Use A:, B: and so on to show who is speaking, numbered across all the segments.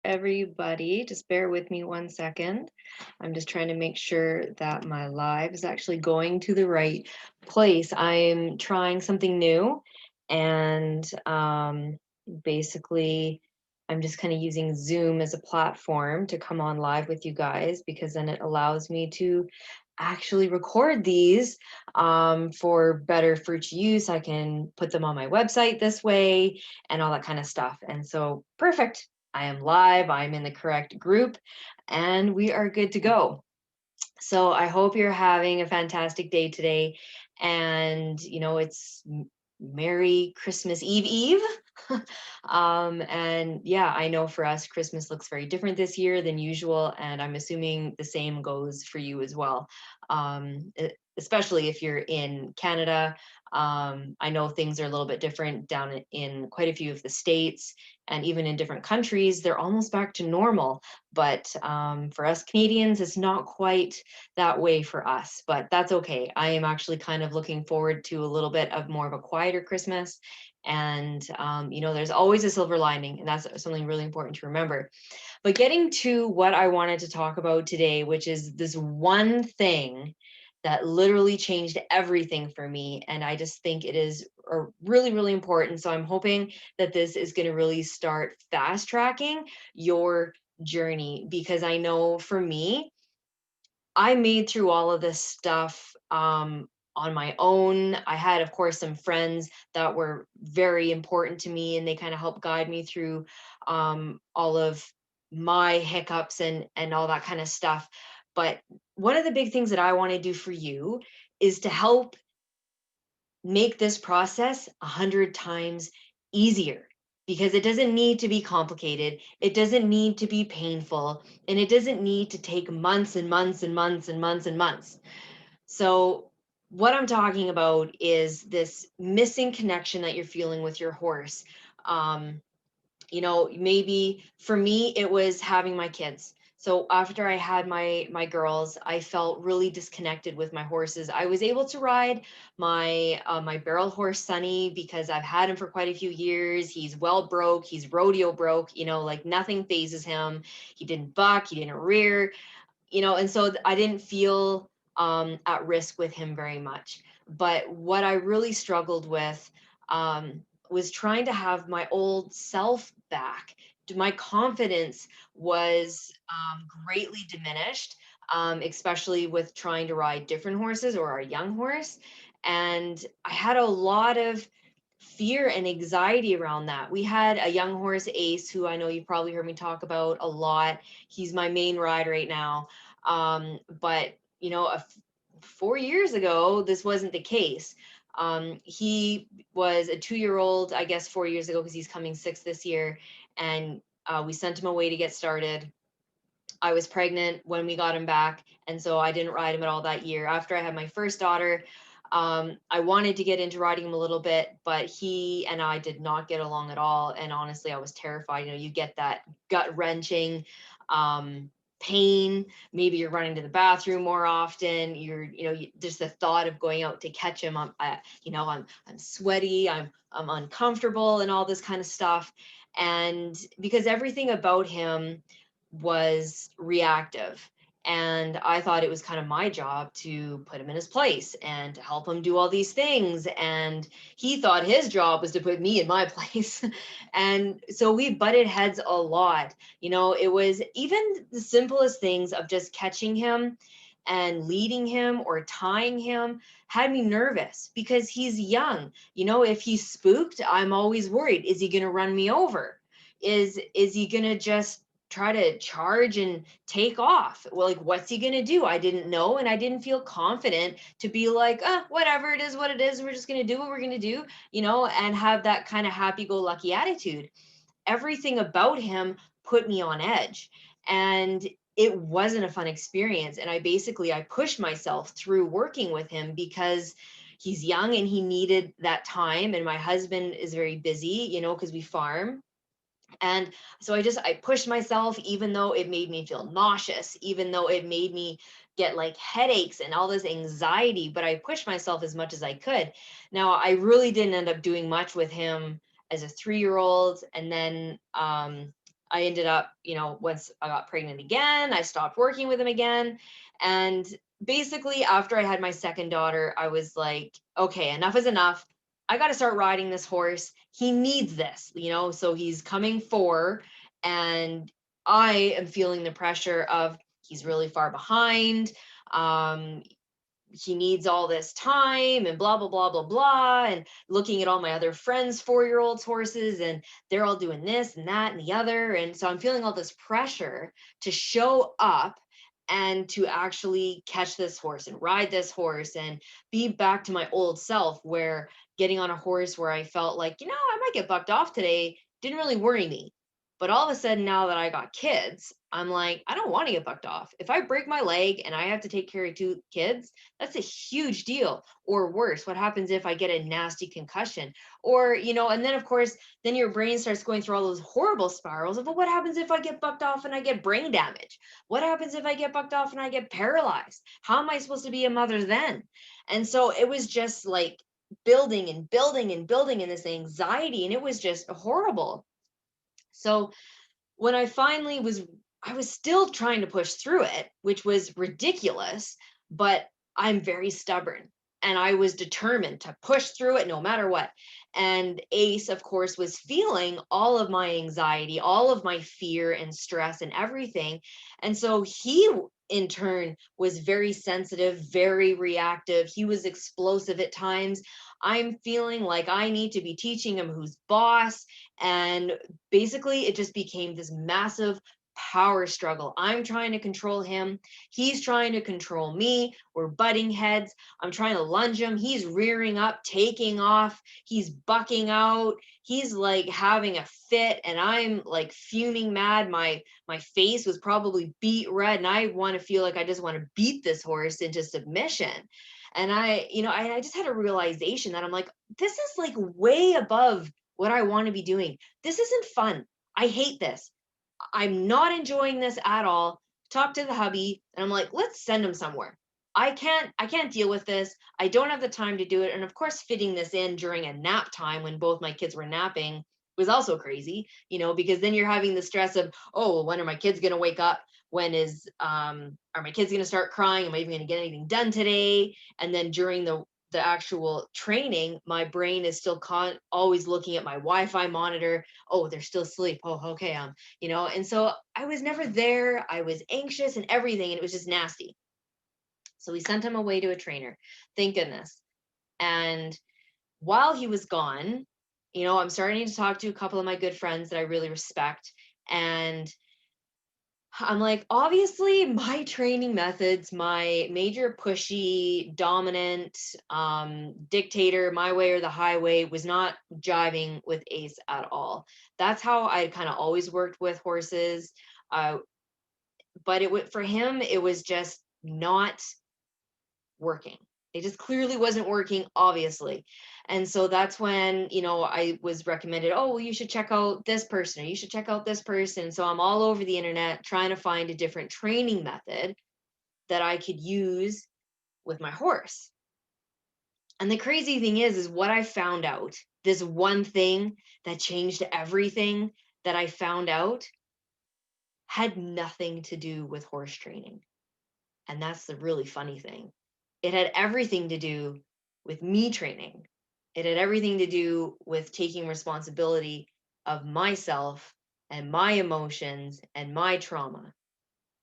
A: everybody. Just bear with me 1 second. I'm just trying to make sure that my live is actually going to the right place. I'm trying something new, and basically, I'm just kind of using Zoom as a platform to come on live with you guys because then it allows me to actually record these for better fruit use. I can put them on my website this way and all that kind of stuff. And so, perfect. I am live, I'm in the correct group, and we are good to go. So, I hope you're having a fantastic day today. And, it's Merry Christmas Eve. And yeah, I know for us, Christmas looks very different this year than usual. And I'm assuming the same goes for you as well. Especially if you're in Canada. I know things are a little bit different down in quite a few of the states, and even in different countries, they're almost back to normal. But for us Canadians, it's not quite that way for us, but that's okay. I am actually kind of looking forward to a little bit of more of a quieter Christmas. And, there's always a silver lining, and that's something really important to remember. But getting to what I wanted to talk about today, which is this one thing that literally changed everything for me. And I just think it is really, really important. So I'm hoping that this is going to really start fast tracking your journey, because I know for me, I made through all of this stuff on my own. I had, of course, some friends that were very important to me, and they kind of helped guide me through all of my hiccups and all that kind of stuff. But one of the big things that I want to do for you is to help make this process 100 times easier, because it doesn't need to be complicated. It doesn't need to be painful, and it doesn't need to take months and months and months and months and months. So, what I'm talking about is this missing connection that you're feeling with your horse. Um, maybe for me it was having my kids. So after I had my girls, I felt really disconnected with my horses. I was able to ride my barrel horse Sunny, because I've had him for quite a few years. He's well broke, he's rodeo broke, like nothing phases him. He didn't buck, he didn't rear, and so I didn't feel at risk with him very much. But what I really struggled with um, was trying to have my old self back. My confidence was greatly diminished, especially with trying to ride different horses or our young horse. And I had a lot of fear and anxiety around that. We had a young horse, Ace, who I know you probably heard me talk about a lot. He's my main ride right now. But 4 years ago, this wasn't the case. He was a 2-year-old, I guess, 4 years ago, because he's coming 6 this year, and we sent him away to get started. I was pregnant when we got him back, and so I didn't ride him at all that year. After I had my first daughter, I wanted to get into riding him a little bit, but he and I did not get along at all. And honestly, I was terrified. You get that gut wrenching pain. Maybe you're running to the bathroom more often. Just the thought of going out to catch him. I'm sweaty. I'm uncomfortable, and all this kind of stuff. And because everything about him was reactive. And I thought it was kind of my job to put him in his place and to help him do all these things. And he thought his job was to put me in my place. And so we butted heads a lot. It was even the simplest things of just catching him and leading him or tying him had me nervous, because he's young. If he's spooked, I'm always worried. Is he going to run me over? Is he going to just try to charge and take off? Well, like, what's he gonna do? I didn't know, and I didn't feel confident to be like, whatever, it is what it is. We're just gonna do what we're gonna do, and have that kind of happy-go-lucky attitude. Everything about him put me on edge, and it wasn't a fun experience. And I pushed myself through working with him, because he's young and he needed that time, and my husband is very busy, because we farm. And so I pushed myself, even though it made me feel nauseous, even though it made me get like headaches and all this anxiety, but I pushed myself as much as I could. Now, I really didn't end up doing much with him as a 3-year-old. And then I ended up, once I got pregnant again, I stopped working with him again. And basically, after I had my second daughter, I was like, okay, enough is enough. I got to start riding this horse. He needs this, so he's coming 4. And I am feeling the pressure of he's really far behind. Um, he needs all this time and blah blah blah blah blah, and looking at all my other friends 4-year olds horses, and they're all doing this and that and the other, and so I'm feeling all this pressure to show up and to actually catch this horse and ride this horse and be back to my old self, where getting on a horse where I felt like, I might get bucked off today, didn't really worry me. But all of a sudden, now that I got kids, I'm like, I don't want to get bucked off. If I break my leg and I have to take care of 2 kids, that's a huge deal. Or worse, what happens if I get a nasty concussion? Or, and then of course, then your brain starts going through all those horrible spirals of, well, what happens if I get bucked off and I get brain damage? What happens if I get bucked off and I get paralyzed? How am I supposed to be a mother then? And so it was just like building and building and building in this anxiety, and it was just horrible. So when I was still trying to push through it, which was ridiculous, but I'm very stubborn and I was determined to push through it no matter what. And Ace, of course, was feeling all of my anxiety, all of my fear and stress and everything. And so he, in turn, was very sensitive, very reactive. He was explosive at times. I'm feeling like I need to be teaching him who's boss. And basically, it just became this massive power struggle. I'm trying to control him. He's trying to control me. We're butting heads. I'm trying to lunge him. He's rearing up, taking off. He's bucking out. He's like having a fit, and I'm like fuming mad. My face was probably beet red, and I want to feel like I just want to beat this horse into submission. And I just had a realization that I'm like, this is like way above what I want to be doing. This isn't fun. I hate this. I'm not enjoying this at all. Talk to the hubby, and I'm like, let's send him somewhere. I can't deal with this. I don't have the time to do it. And of course, fitting this in during a nap time when both my kids were napping was also crazy, because then you're having the stress of, oh, well, when are my kids going to wake up? When are my kids going to start crying? Am I even going to get anything done today? And then during the actual training, my brain is still always looking at my Wi-Fi monitor. Oh, they're still asleep. Oh, okay. And so I was never there. I was anxious and everything, and it was just nasty. So we sent him away to a trainer. Thank goodness. And while he was gone, I'm starting to talk to a couple of my good friends that I really respect. And I'm like, obviously, my training methods, my major pushy, dominant, dictator, my way or the highway, was not jiving with Ace at all. That's how I kind of always worked with horses. Uh, but for him, it was just not working. It just clearly wasn't working, obviously. And so that's when, I was recommended, oh, well, you should check out this person, or you should check out this person. So I'm all over the internet trying to find a different training method that I could use with my horse. And the crazy thing is what I found out, this one thing that changed everything that I found out, had nothing to do with horse training. And that's the really funny thing. It had everything to do with me training. It had everything to do with taking responsibility of myself and my emotions and my trauma.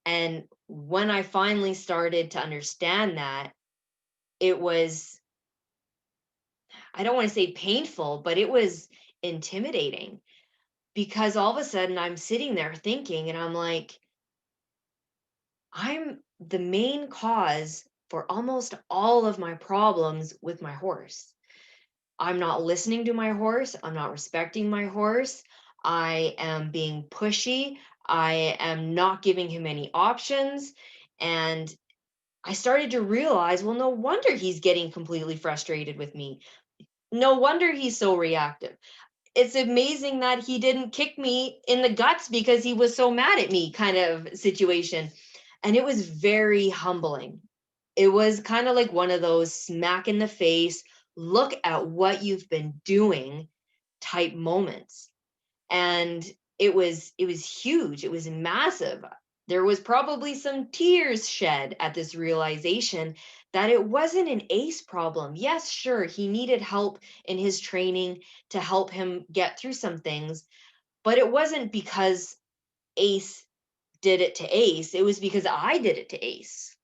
A: And when I finally started to understand that, it was, I don't want to say painful, but it was intimidating, because all of a sudden I'm sitting there thinking, and I'm like, I'm the main cause for almost all of my problems with my horse. I'm not listening to my horse. I'm not respecting my horse. I am being pushy. I am not giving him any options. And I started to realize, well, no wonder he's getting completely frustrated with me. No wonder he's so reactive. It's amazing that he didn't kick me in the guts because he was so mad at me, kind of situation. And it was very humbling. It was kind of like one of those smack in the face, look at what you've been doing type moments. And it was huge. It was massive. There was probably some tears shed at this realization that it wasn't an Ace problem. Yes, sure, he needed help in his training to help him get through some things, but it wasn't because Ace did it to Ace. It was because I did it to Ace.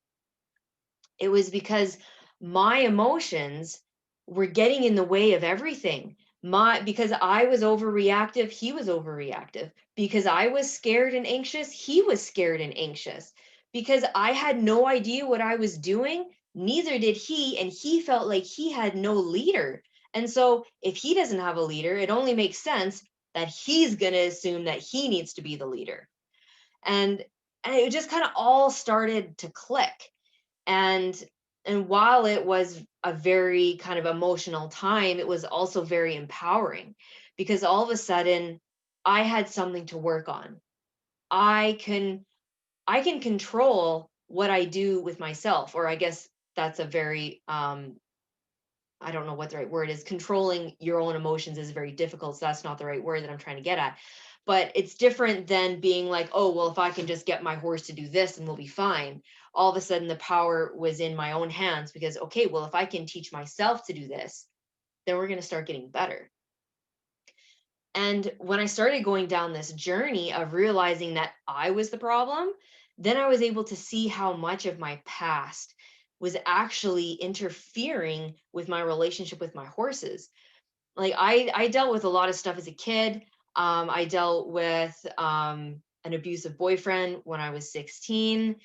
A: It was because my emotions were getting in the way of everything. Because I was overreactive, he was overreactive. Because I was scared and anxious, he was scared and anxious. Because I had no idea what I was doing, neither did he, and he felt like he had no leader. And so if he doesn't have a leader, it only makes sense that he's going to assume that he needs to be the leader. And and it just kind of all started to click. And and while it was a very kind of emotional time, it was also very empowering, because all of a sudden I had something to work on. I can i can control what I do with myself, or I guess that's a very I don't know what the right word is. Controlling your own emotions is very difficult, so that's not the right word that I'm trying to get at. But it's different than being like, oh, well, if I can just get my horse to do this and we'll be fine. All of a sudden, the power was in my own hands, because, okay, well, if I can teach myself to do this, then we're going to start getting better. And when I started going down this journey of realizing that I was the problem, then I was able to see how much of my past was actually interfering with my relationship with my horses. Like I dealt with a lot of stuff as a kid. I dealt with an abusive boyfriend when I was 16.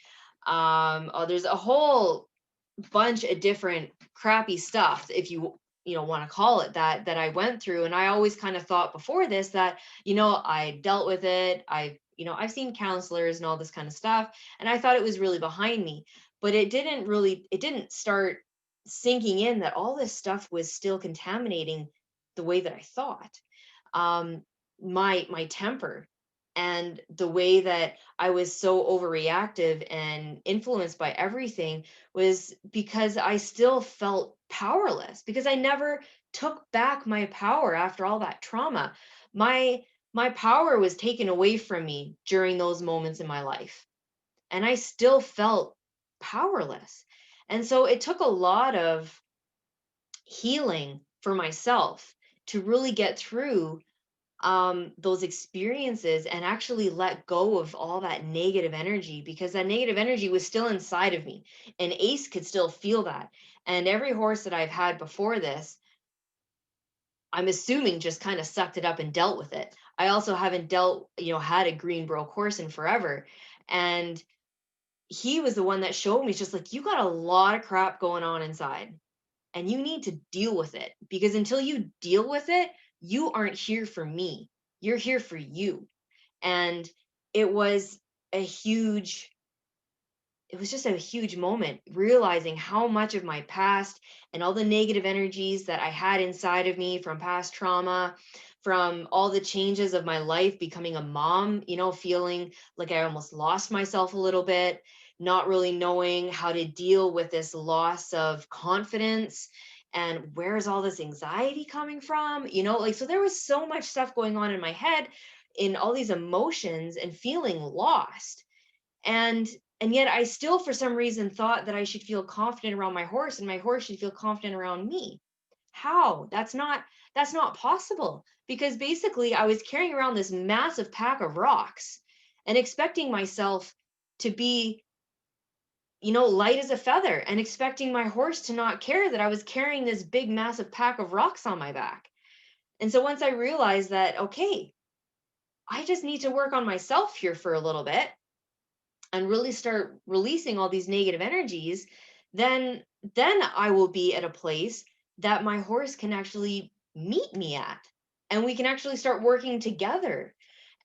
A: There's a whole bunch of different crappy stuff, if you want to call it that, that I went through. And I always kind of thought before this that, I dealt with it. I've seen counselors and all this kind of stuff, and I thought it was really behind me. But it didn't start sinking in that all this stuff was still contaminating the way that I thought. um my temper, and the way that I was so overreactive and influenced by everything, was because I still felt powerless, because I never took back my power after all that trauma. My power was taken away from me during those moments in my life, and I still felt powerless. And so it took a lot of healing for myself to really get through those experiences and actually let go of all that negative energy, because that negative energy was still inside of me, and Ace could still feel that. And every horse that I've had before this, I'm assuming, just kind of sucked it up and dealt with it. I also haven't had a green broke horse in forever. And he was the one that showed me, just like, you got a lot of crap going on inside, and you need to deal with it, because until you deal with it, you aren't here for me. You're here for you. And it was a huge it was just a huge moment, realizing how much of my past and all the negative energies that I had inside of me from past trauma, from all the changes of my life, becoming a mom, feeling like I almost lost myself a little bit, not really knowing how to deal with this loss of confidence. And where's all this anxiety coming from? So there was so much stuff going on in my head, in all these emotions, and feeling lost. And yet I still, for some reason, thought that I should feel confident around my horse, and my horse should feel confident around me. How? That's not possible, because basically I was carrying around this massive pack of rocks and expecting myself to be, light as a feather, and expecting my horse to not care that I was carrying this big massive pack of rocks on my back. And so once I realized that, okay, I just need to work on myself here for a little bit and really start releasing all these negative energies, then I will be at a place that my horse can actually meet me at, and we can actually start working together.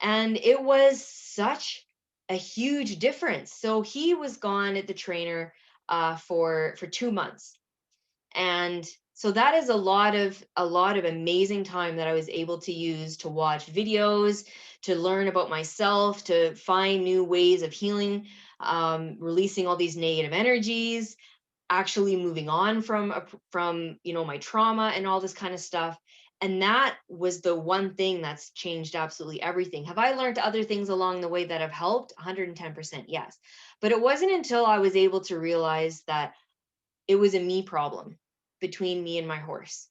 A: And it was such a huge difference. So he was gone at the trainer for 2 months. And so that is a lot of amazing time that I was able to use to watch videos, to learn about myself, to find new ways of healing, releasing all these negative energies, actually moving on from my trauma and all this kind of stuff. And that was the one thing that's changed absolutely everything. Have I learned other things along the way that have helped? 110%, yes. But it wasn't until I was able to realize that it was a me problem between me and my horse,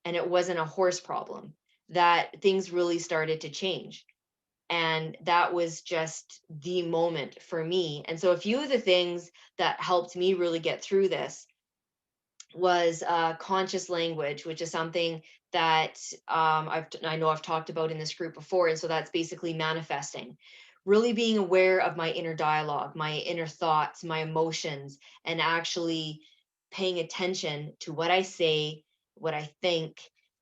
A: and it wasn't a horse problem, that things really started to change. And that was just the moment for me. And so, a few of the things that helped me really get through this was conscious language, which is something that I know I've talked about in this group before. And so that's basically manifesting, really being aware of my inner dialogue, my inner thoughts, my emotions, and actually paying attention to what I say, what I think,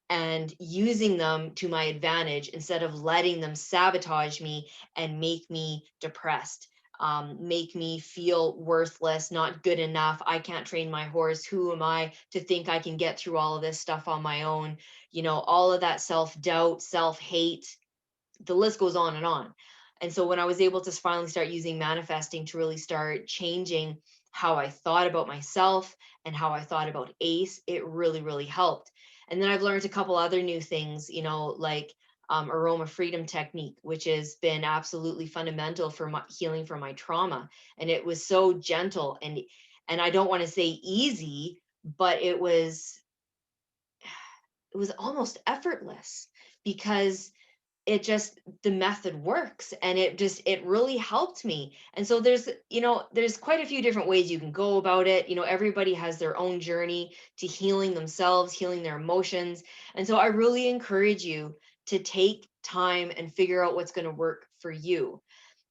A: and using them to my advantage instead of letting them sabotage me and make me depressed, make me feel worthless, not good enough. I can't train my horse. Who am I to think I can get through all of this stuff on my own? All of that self doubt, self hate, the list goes on and on. And so when I was able to finally start using manifesting to really start changing how I thought about myself and how I thought about ACE, it really, really helped. And then I've learned a couple other new things, like aroma freedom technique, which has been absolutely fundamental for my healing from my trauma. And it was so gentle and I don't want to say easy, but it was almost effortless because the method works, and it really helped me. And so there's quite a few different ways you can go about it. Everybody has their own journey to healing themselves, healing their emotions. And so I really encourage you to take time and figure out what's going to work for you.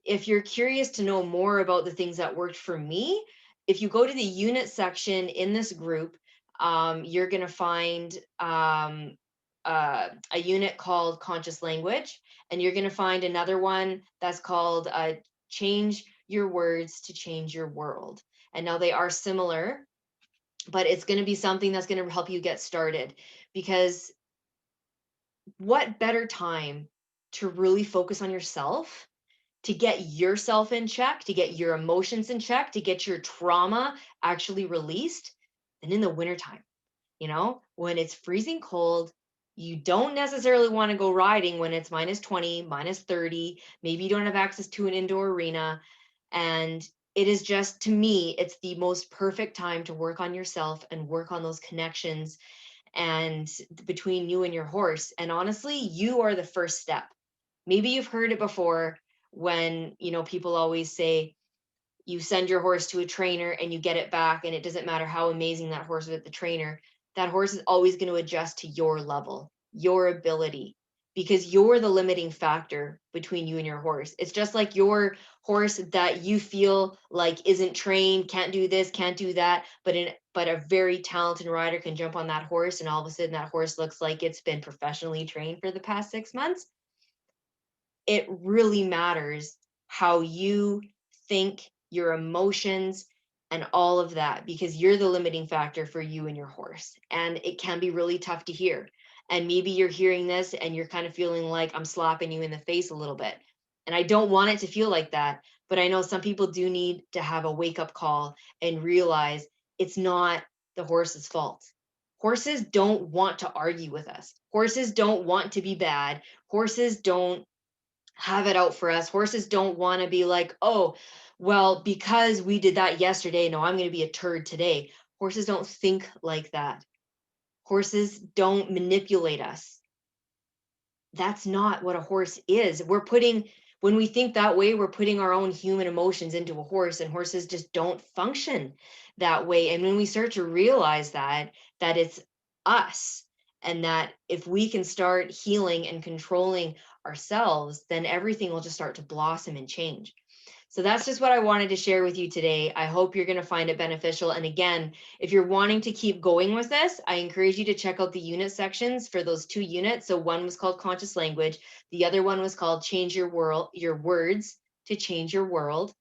A: If you're curious to know more about the things that worked for me, if you go to the unit section in this group, you're going to find a unit called conscious language, and you're going to find another one that's called change your words to change your world. And now they are similar, but it's going to be something that's going to help you get started, because what better time to really focus on yourself, to get yourself in check, to get your emotions in check, to get your trauma actually released than in the wintertime. When it's freezing cold, you don't necessarily want to go riding when it's minus 20, minus 30. Maybe you don't have access to an indoor arena. And it is just, to me, it's the most perfect time to work on yourself and work on those connections and between you and your horse. And honestly, you are the first step. Maybe you've heard it before when, people always say, you send your horse to a trainer and you get it back, and it doesn't matter how amazing that horse is with the trainer, that horse is always going to adjust to your level, your ability, because you're the limiting factor between you and your horse. It's just like your horse that you feel like isn't trained, can't do this, can't do that, but a very talented rider can jump on that horse, and all of a sudden that horse looks like it's been professionally trained for the past 6 months. It really matters how you think, your emotions, and all of that, because you're the limiting factor for you and your horse. And it can be really tough to hear. And maybe you're hearing this and you're kind of feeling like I'm slapping you in the face a little bit. And I don't want it to feel like that. But I know some people do need to have a wake up call and realize it's not the horse's fault. Horses don't want to argue with us. Horses don't want to be bad. Horses don't have it out for us. Horses don't want to be like, oh, well, because we did that yesterday, no, I'm going to be a turd today. Horses don't think like that. Horses don't manipulate us. That's not what a horse is. When we think that way, we're putting our own human emotions into a horse, and horses just don't function that way. And when we start to realize that it's us, and that if we can start healing and controlling ourselves, then everything will just start to blossom and change. So that's just what I wanted to share with you today. I hope you're going to find it beneficial. And again, if you're wanting to keep going with this, I encourage you to check out the unit sections for those 2 units. So one was called conscious language. The other one was called change your world, your words to change your world.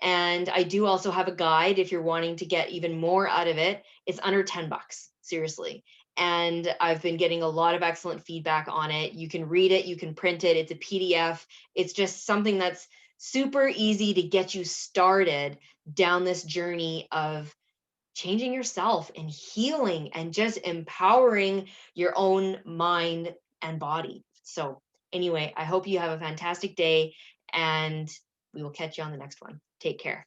A: And I do also have a guide if you're wanting to get even more out of it. It's under $10, seriously. And I've been getting a lot of excellent feedback on it. You can read it, you can print it, it's a PDF. It's just something that's super easy to get you started down this journey of changing yourself and healing and just empowering your own mind and body. So, anyway, I hope you have a fantastic day and we will catch you on the next one. Take care.